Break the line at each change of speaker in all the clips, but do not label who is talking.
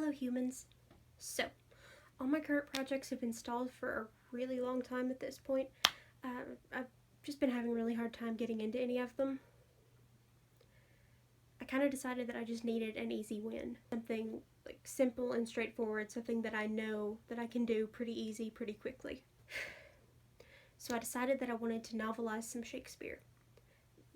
Hello humans. So, all my current projects have been stalled for a really long time at this point. I've just been having a really hard time getting into any of them. I kind of decided that I just needed an easy win. Something like simple and straightforward, something that I know that I can do pretty easy, pretty quickly. So I decided that I wanted to novelize some Shakespeare.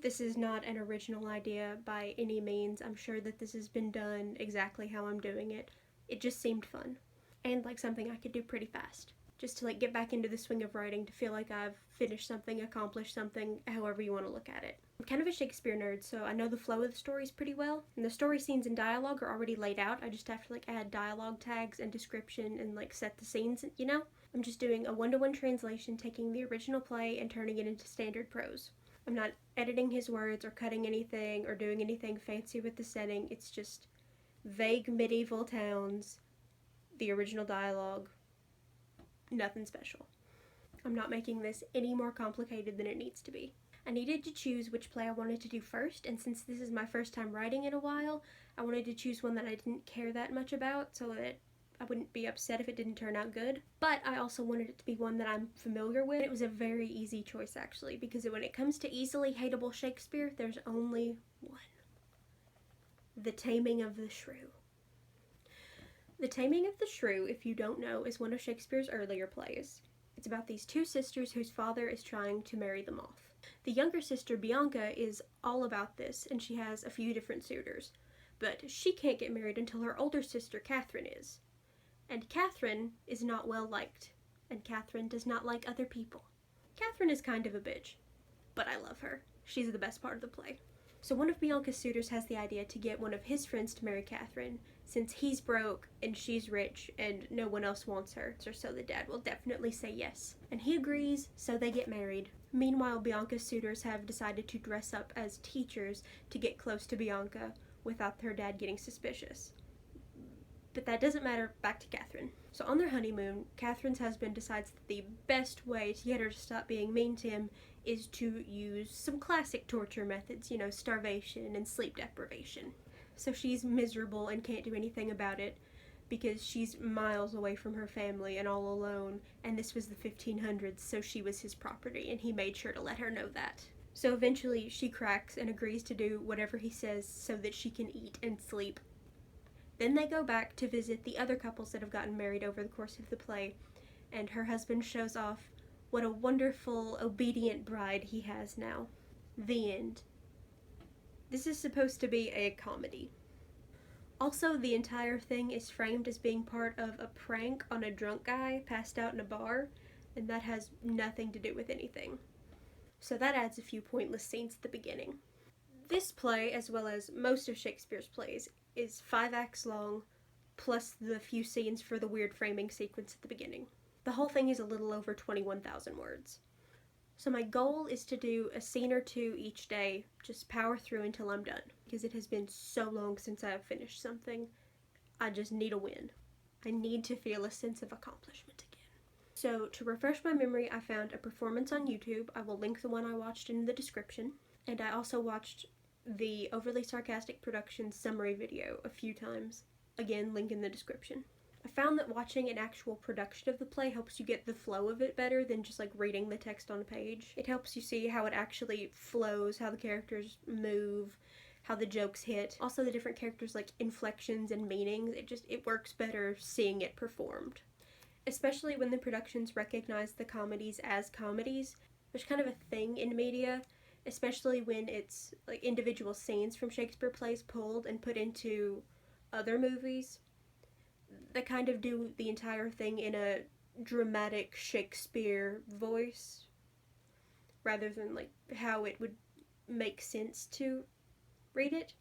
This is not an original idea by any means. I'm sure that this has been done exactly how I'm doing it. It just seemed fun. And like something I could do pretty fast. Just to get back into the swing of writing, to feel like I've finished something, accomplished something, however you want to look at it. I'm kind of a Shakespeare nerd, so I know the flow of the stories pretty well. And the story scenes and dialogue are already laid out. I just have to add dialogue tags and description and set the scenes, you know? I'm just doing a one-to-one translation, taking the original play and turning it into standard prose. I'm not editing his words or cutting anything or doing anything fancy with the setting. It's just vague medieval towns, the original dialogue, nothing special. I'm not making this any more complicated than it needs to be. I needed to choose which play I wanted to do first, and since this is my first time writing in a while, I wanted to choose one that I didn't care that much about so that I wouldn't be upset if it didn't turn out good. But I also wanted it to be one that I'm familiar with. It was a very easy choice actually, because when it comes to easily hateable Shakespeare, there's only one. The Taming of the Shrew. The Taming of the Shrew, if you don't know, is one of Shakespeare's earlier plays. It's about these two sisters whose father is trying to marry them off. The younger sister, Bianca, is all about this, and she has a few different suitors. But she can't get married until her older sister, Catherine, is. And Catherine is not well liked, and Catherine does not like other people. Catherine is kind of a bitch, but I love her. She's the best part of the play. So one of Bianca's suitors has the idea to get one of his friends to marry Catherine, since he's broke and she's rich and no one else wants her, so the dad will definitely say yes. And he agrees, so they get married. Meanwhile, Bianca's suitors have decided to dress up as teachers to get close to Bianca without her dad getting suspicious. But that doesn't matter, back to Catherine. So on their honeymoon, Catherine's husband decides that the best way to get her to stop being mean to him is to use some classic torture methods, starvation and sleep deprivation. So she's miserable and can't do anything about it because she's miles away from her family and all alone, and this was the 1500s, so she was his property, and he made sure to let her know that. So eventually she cracks and agrees to do whatever he says so that she can eat and sleep. Then they go back to visit the other couples that have gotten married over the course of the play, and her husband shows off what a wonderful, obedient bride he has now. The end. This is supposed to be a comedy. Also, the entire thing is framed as being part of a prank on a drunk guy passed out in a bar, and that has nothing to do with anything. So that adds a few pointless scenes at the beginning. This play, as well as most of Shakespeare's plays, is 5 acts long, plus the few scenes for the weird framing sequence at the beginning. The whole thing is a little over 21,000 words. So my goal is to do a scene or two each day, just power through until I'm done, because it has been so long since I have finished something. I just need a win. I need to feel a sense of accomplishment again. So to refresh my memory, I found a performance on YouTube. I will link the one I watched in the description, and I also watched the Overly Sarcastic Productions summary video a few times. Again, link in the description. I found that watching an actual production of the play helps you get the flow of it better than just reading the text on a page. It helps you see how it actually flows, how the characters move, how the jokes hit. Also the different characters' inflections and meanings. It works better seeing it performed. Especially when the productions recognize the comedies as comedies. There's kind of a thing in media, especially when it's individual scenes from Shakespeare plays pulled and put into other movies, that kind of do the entire thing in a dramatic Shakespeare voice rather than how it would make sense to read it.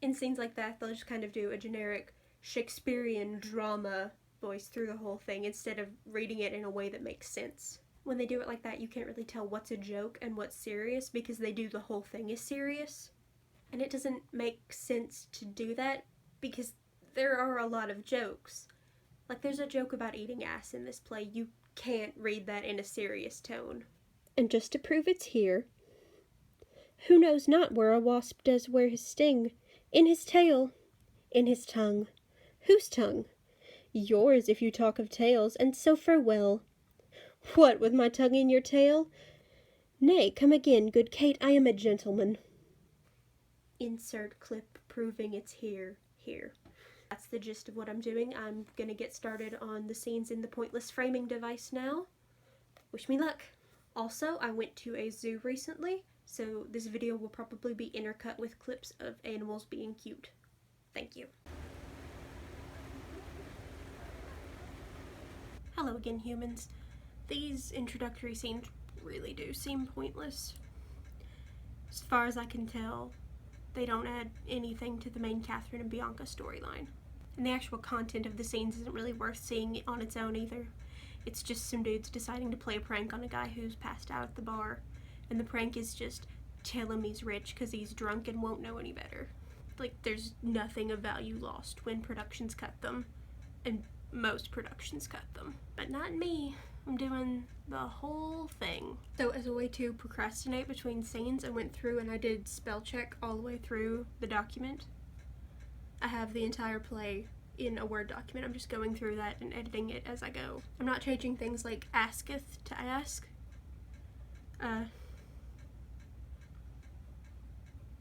In scenes like that, they'll just kind of do a generic Shakespearean drama voice through the whole thing instead of reading it in a way that makes sense. When they do it like that, you can't really tell what's a joke and what's serious because they do the whole thing as serious. And it doesn't make sense to do that because there are a lot of jokes. There's a joke about eating ass in this play. You can't read that in a serious tone. And just to prove it's here, who knows not where a wasp does wear his sting? In his tail, in his tongue, Whose tongue? Yours, if you talk of tales, and so farewell. What, with my tongue in your tail? Nay, come again, good Kate, I am a gentleman. Insert clip proving it's here. That's the gist of what I'm doing. I'm gonna get started on the scenes in the pointless framing device now. Wish me luck. Also, I went to a zoo recently, so this video will probably be intercut with clips of animals being cute. Thank you. Hello again, humans. These introductory scenes really do seem pointless. As far as I can tell, they don't add anything to the main Catherine and Bianca storyline. And the actual content of the scenes isn't really worth seeing on its own either. It's just some dudes deciding to play a prank on a guy who's passed out at the bar. And the prank is just tell him he's rich because he's drunk and won't know any better. Like, there's nothing of value lost when productions cut them. And most productions cut them. But not me. I'm doing the whole thing. So as a way to procrastinate between scenes, I went through and I did spell check all the way through the document. I have the entire play in a Word document. I'm just going through that and editing it as I go. I'm not changing things like asketh to ask.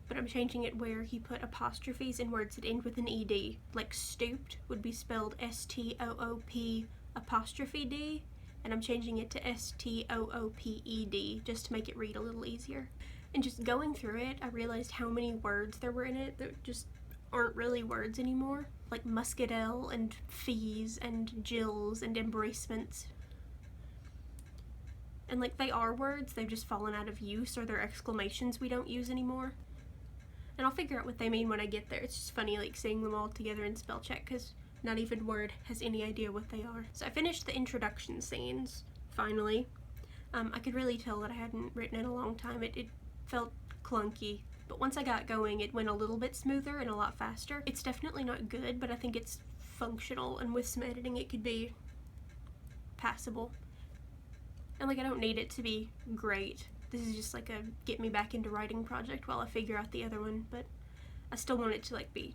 But I'm changing it where he put apostrophes in words that end with an ed. Like stooped would be spelled S-T-O-O-P apostrophe D. And I'm changing it to S-T-O-O-P-E-D just to make it read a little easier. And just going through it, I realized how many words there were in it that just aren't really words anymore. Like muscadel and fees and jills and embracements. And like, they are words, they've just fallen out of use, or they're exclamations we don't use anymore. And I'll figure out what they mean when I get there. It's just funny like seeing them all together in spell check because not even Word has any idea what they are. So I finished the introduction scenes, finally. I could really tell that I hadn't written in a long time. It felt clunky, but once I got going, it went a little bit smoother and a lot faster. It's definitely not good, but I think it's functional, and with some editing it could be passable. And like, I don't need it to be great. This is just like a get me back into writing project while I figure out the other one, but I still want it to like be,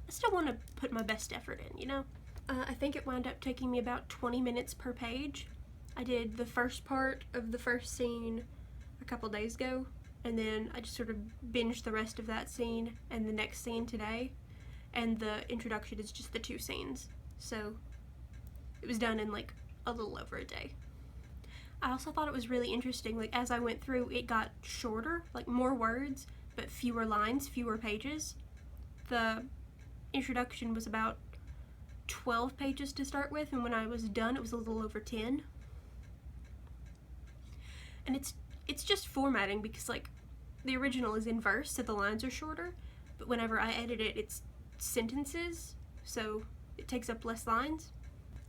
I still want to put my best effort in, you know? I think it wound up taking me about 20 minutes per page. I did the first part of the first scene a couple days ago, and then I just sort of binged the rest of that scene and the next scene today, and the introduction is just the 2 scenes. So it was done in like a little over a day. I also thought it was really interesting, like as I went through, it got shorter, like more words, but fewer lines, fewer pages. The introduction was about 12 pages to start with, and when I was done, it was a little over 10. And it's just formatting, because like the original is in verse, so the lines are shorter, but whenever I edit it, it's sentences, so it takes up less lines.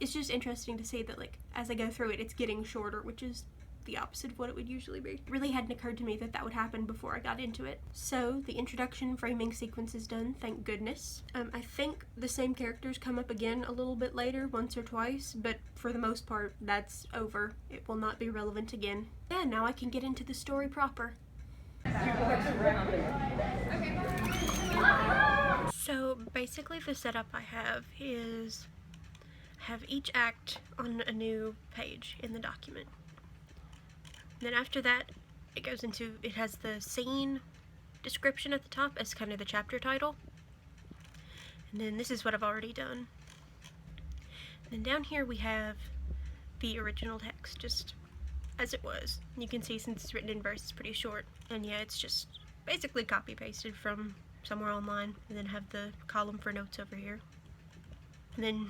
It's just interesting to see that like as I go through it, it's getting shorter, which is the opposite of what it would usually be. It really hadn't occurred to me that that would happen before I got into it. So the introduction framing sequence is done, thank goodness. I think the same characters come up again a little bit later, once or twice, but for the most part, that's over. It will not be relevant again. Yeah, now I can get into the story proper. So basically the setup I have is I have each act on a new page in the document. And then after that, it goes into, it has the scene description at the top as kind of the chapter title. And then this is what I've already done. And then down here we have the original text, just as it was. You can see since it's written in verse, it's pretty short. And yeah, it's just basically copy-pasted from somewhere online. And then have the column for notes over here. And then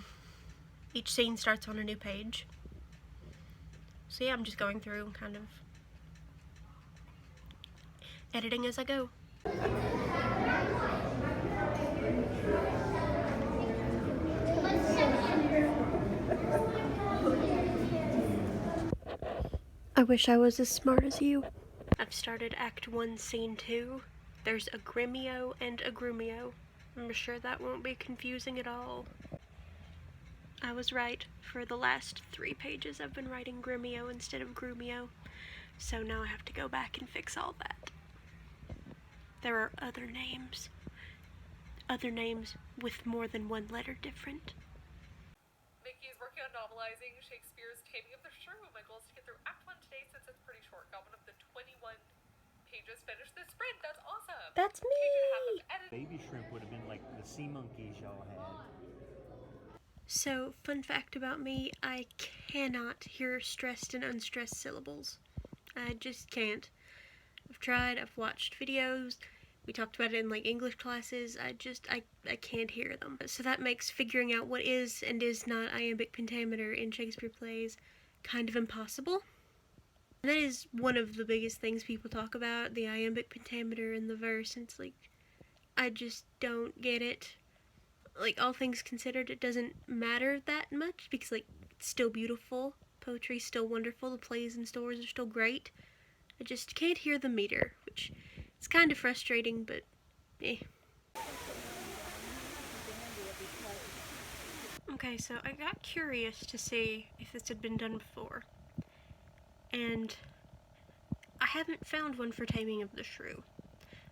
each scene starts on a new page. So yeah, I'm just going through and kind of editing as I go. I wish I was as smart as you. I've started Act 1, Scene 2. There's a Grumio and a Grumio. I'm sure that won't be confusing at all. I was right. For the last 3 pages I've been writing Grumio instead of Grumio, so now I have to go back and fix all that. There are other names. other names with more than one letter different.
Mickey is working on novelizing Shakespeare's Taming of the Shrew. My goal is to get through Act 1 today since it's pretty short. Got one of the 21 pages finished this sprint. That's awesome.
That's me!
Baby shrimp would have been like the sea monkeys y'all had.
So, fun fact about me, I cannot hear stressed and unstressed syllables. I just can't. I've tried, I've watched videos, we talked about it in like English classes, I can't hear them. So that makes figuring out what is and is not iambic pentameter in Shakespeare plays kind of impossible. And that is one of the biggest things people talk about, the iambic pentameter in the verse, and it's like, I just don't get it. Like, all things considered, it doesn't matter that much, because, like, it's still beautiful, poetry's still wonderful, the plays and stories are still great. I just can't hear the meter, which is kind of frustrating, but eh. Okay, so I got curious to see if this had been done before, and I haven't found one for Taming of the Shrew.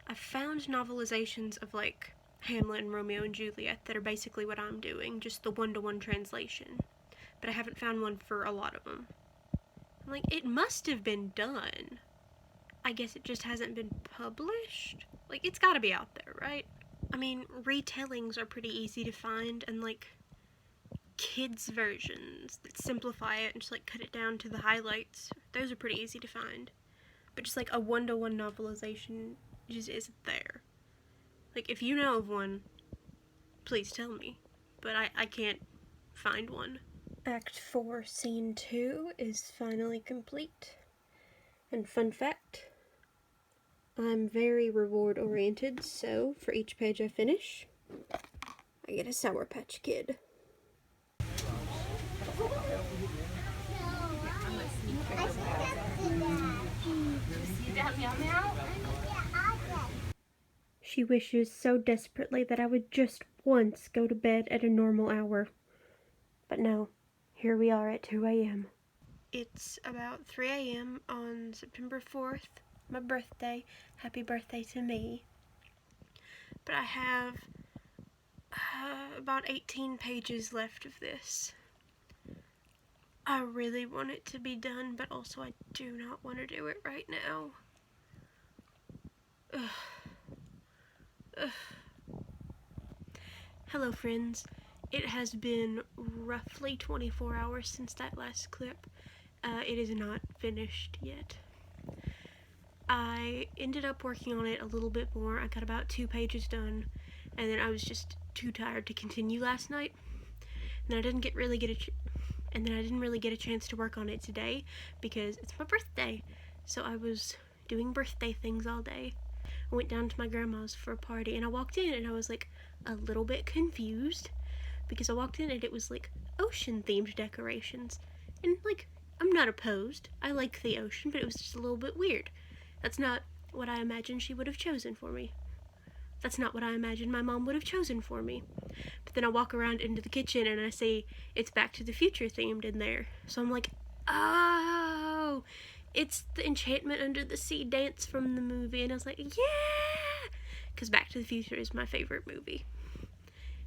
I've found novelizations of, like, Hamlet and Romeo and Juliet that are basically what I'm doing, just the one-to-one translation. But I haven't found one for a lot of them. I'm like, it must have been done. I guess it just hasn't been published? Like, it's gotta be out there, right? I mean, retellings are pretty easy to find, and, like, kids' versions that simplify it and just, like, cut it down to the highlights, those are pretty easy to find. But just, like, a one-to-one novelization just isn't there. Like, if you know of one, please tell me. But I can't find one. Act 4, Scene 2 is finally complete. And fun fact, I'm very reward-oriented, so for each page I finish, I get a Sour Patch Kid. She wishes so desperately that I would just once go to bed at a normal hour. But no, here we are at 2 a.m. It's about 3 a.m. on September 4th, my birthday. Happy birthday to me. But I have about 18 pages left of this. I really want it to be done, but also I do not want to do it right now. Ugh. Hello friends, it has been roughly 24 hours since that last clip. It is not finished yet. I ended up working on it a little bit more. I got about 2 pages done, and then I was just too tired to continue last night. And then I didn't really get a chance to work on it today because it's my birthday. So I was doing birthday things all day. I went down to my grandma's for a party, and I walked in and I was like a little bit confused because I walked in and it was like ocean themed decorations, and like I'm not opposed, I like the ocean, but it was just a little bit weird. That's not what I imagined she would have chosen for me. That's not what I imagined my mom would have chosen for me. But then I walk around into the kitchen and I see it's Back to the Future themed in there, so I'm like, oh, it's the Enchantment Under the Sea dance from the movie, and I was like, yeah! Because Back to the Future is my favorite movie.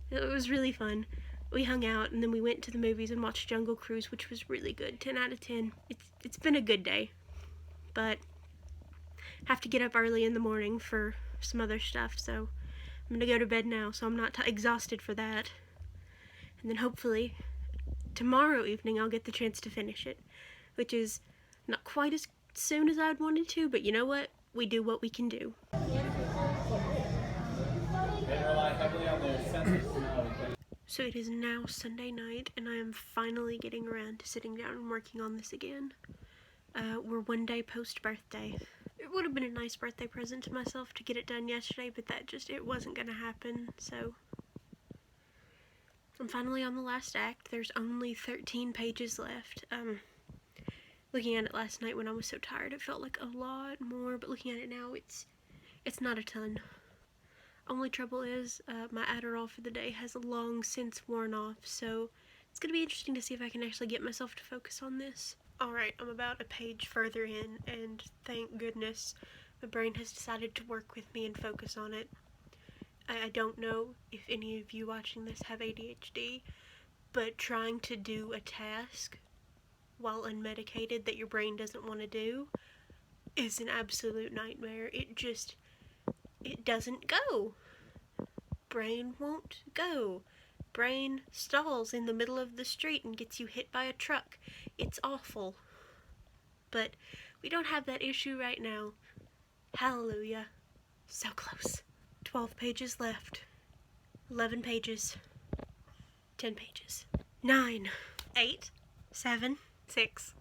It was really fun. We hung out, and then we went to the movies and watched Jungle Cruise, which was really good. 10 out of 10. It's been a good day. But I have to get up early in the morning for some other stuff, so I'm gonna go to bed now, so I'm not exhausted for that. And then hopefully tomorrow evening I'll get the chance to finish it, which is not quite as soon as I'd wanted to, but you know what? We do what we can do. So it is now Sunday night, and I am finally getting around to sitting down and working on this again. We're one day post-birthday. It would have been a nice birthday present to myself to get it done yesterday, but it wasn't gonna happen, so I'm finally on the last act. There's only 13 pages left. Looking at it last night when I was so tired, it felt like a lot more, but looking at it now, it's not a ton. Only trouble is, my Adderall for the day has long since worn off, so it's gonna be interesting to see if I can actually get myself to focus on this. Alright, I'm about a page further in, and thank goodness my brain has decided to work with me and focus on it. I don't know if any of you watching this have ADHD, but trying to do a task while unmedicated that your brain doesn't want to do is an absolute nightmare. It doesn't go. Brain won't go. Brain stalls in the middle of the street and gets you hit by a truck. It's awful. But we don't have that issue right now. Hallelujah. So close. 12 pages left. 11 pages. 10 pages. 9. 8. 7. 6.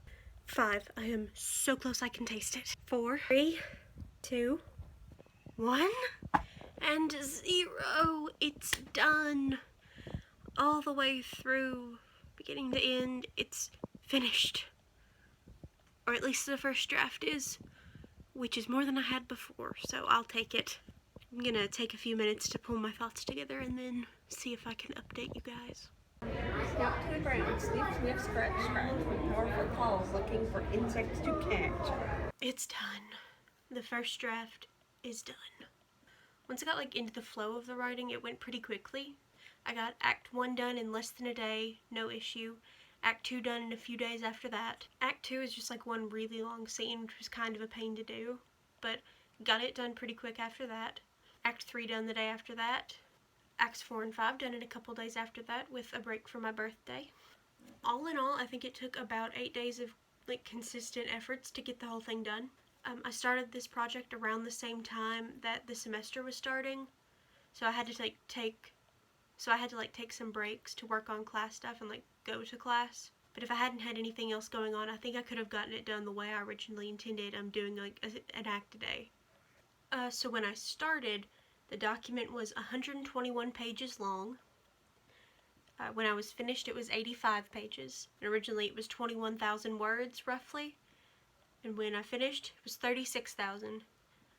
5. I am so close I can taste it. 4. 3. 2. 1. And 0. It's done. All the way through, beginning to end, it's finished. Or at least the first draft is, which is more than I had before, so I'll take it. I'm gonna take a few minutes to pull my thoughts together and then see if I can update you guys.
Scout to the ground, sniff, sniff, scratch, scratch, with powerful claws looking for insects to catch.
It's done. The first draft is done. Once I got into the flow of the writing, it went pretty quickly. I got Act 1 done in less than a day, no issue. Act 2 done in a few days after that. Act 2 is just one really long scene, which was kind of a pain to do, but got it done pretty quick after that. Act 3 done the day after that. Acts 4 and 5 done in a couple days after that, with a break for my birthday. All in all, I think it took about 8 days of consistent efforts to get the whole thing done. I started this project around the same time that the semester was starting, so I had to take some breaks to work on class stuff and go to class. But if I hadn't had anything else going on, I think I could have gotten it done the way I originally intended. I'm doing an act a day. So when I started, the document was 121 pages long. When I was finished, it was 85 pages. And originally it was 21,000 words, roughly. And when I finished, it was 36,000.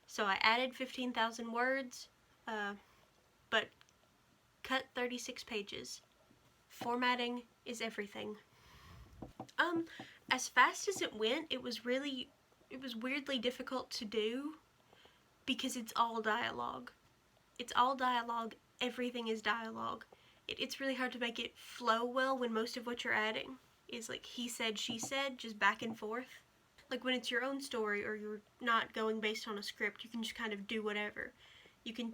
So I added 15,000 words, but cut 36 pages. Formatting is everything. As fast as it went, it was weirdly difficult to do because it's all dialogue. It's all dialogue, everything is dialogue. It's really hard to make it flow well when most of what you're adding is he said, she said, just back and forth. When it's your own story or you're not going based on a script, you can just kind of do whatever. You can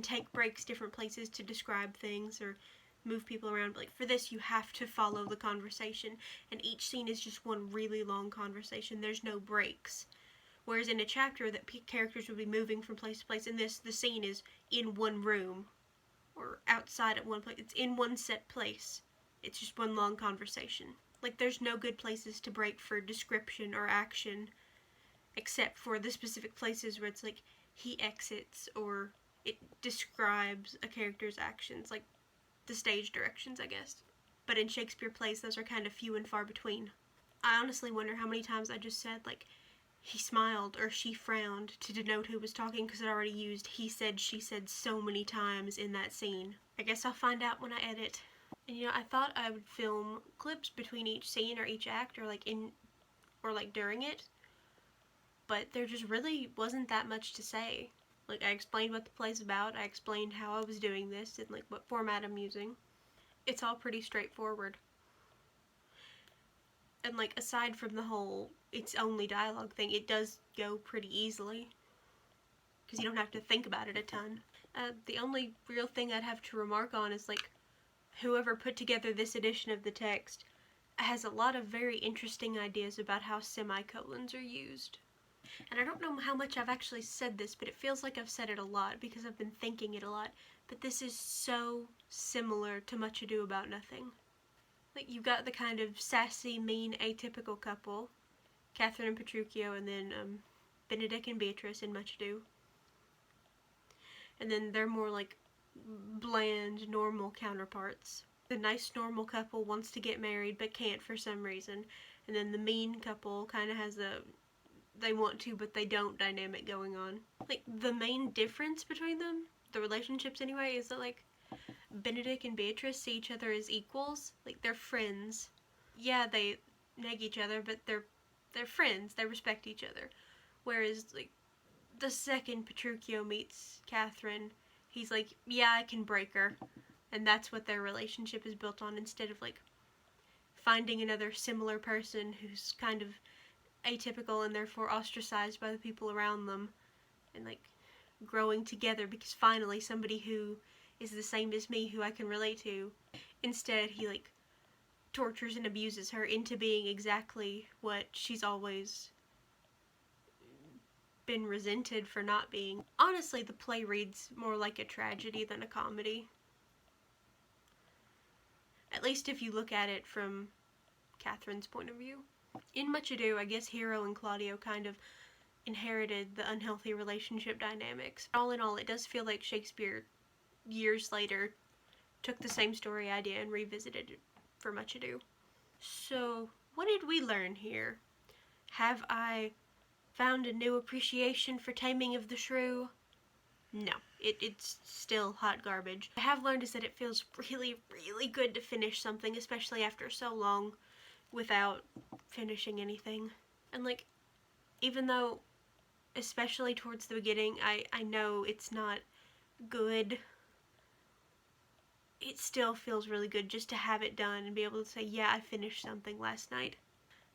take breaks different places to describe things or move people around, but for this you have to follow the conversation, and each scene is just one really long conversation. There's no breaks. Whereas in a chapter that characters would be moving from place to place, in this the scene is in one room or outside at one place. It's in one set place. It's just one long conversation. There's no good places to break for description or action except for the specific places where it's he exits or it describes a character's actions, the stage directions, I guess. But in Shakespeare plays, those are kind of few and far between. I honestly wonder how many times I just said, he smiled or she frowned to denote who was talking, because it already used he said, she said so many times in that scene. I guess I'll find out when I edit. And I thought I would film clips between each scene or each act or during it, but there just really wasn't that much to say. I explained what the play's about, I explained how I was doing this, and what format I'm using. It's all pretty straightforward. And aside from the whole it's only dialogue thing, it does go pretty easily, because you don't have to think about it a ton. The only real thing I'd have to remark on is whoever put together this edition of the text has a lot of very interesting ideas about how semicolons are used. And I don't know how much I've actually said this, but it feels like I've said it a lot because I've been thinking it a lot. But this is so similar to Much Ado About Nothing. You've got the kind of sassy, mean, atypical couple, Catherine and Petruchio, and then Benedict and Beatrice in Much Ado. And then they're more bland, normal counterparts. The nice, normal couple wants to get married but can't for some reason. And then the mean couple kind of has they want to but they don't dynamic going on. The main difference between them, the relationships anyway, is that Benedict and Beatrice see each other as equals. They're friends. Yeah, they nag each other, but they're friends. They respect each other. Whereas the second Petruchio meets Catherine, he's like, yeah, I can break her. And that's what their relationship is built on, instead of like finding another similar person who's kind of atypical and therefore ostracized by the people around them, and like growing together because finally somebody who is the same as me who I can relate to. Instead, he like tortures and abuses her into being exactly what she's always been resented for not being. Honestly, the play reads more like a tragedy than a comedy. At least if you look at it from Catherine's point of view. In Much Ado, I guess Hero and Claudio kind of inherited the unhealthy relationship dynamics. All in all, it does feel like Shakespeare, years later, took the same story idea and revisited it for Much Ado. So, what did we learn here? Have I found a new appreciation for Taming of the Shrew? No, it's still hot garbage. What I have learned is that it feels really, really good to finish something, especially after so long without finishing anything. And like, even though, especially towards the beginning, I know it's not good, it still feels really good just to have it done and be able to say, yeah, I finished something last night.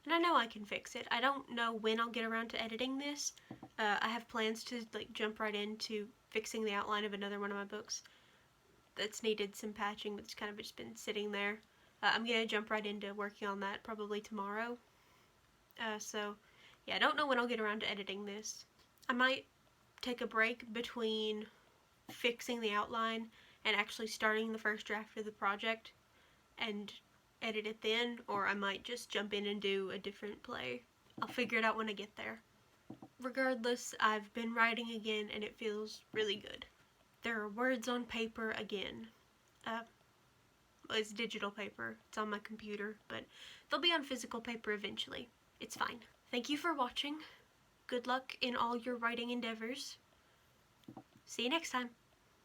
And I know I can fix it. I don't know when I'll get around to editing this. I have plans to like jump right into fixing the outline of another one of my books that's needed some patching, that's kind of just been sitting there. I'm gonna jump right into working on that probably tomorrow. So yeah, I don't know when I'll get around to editing this. I might take a break between fixing the outline and actually starting the first draft of the project and edit it then, or I might just jump in and do a different play. I'll figure it out when I get there. Regardless, I've been writing again and it feels really good. There are words on paper again. It's digital paper. It's on my computer, but they'll be on physical paper eventually. It's fine. Thank you for watching. Good luck in all your writing endeavors. See you next time.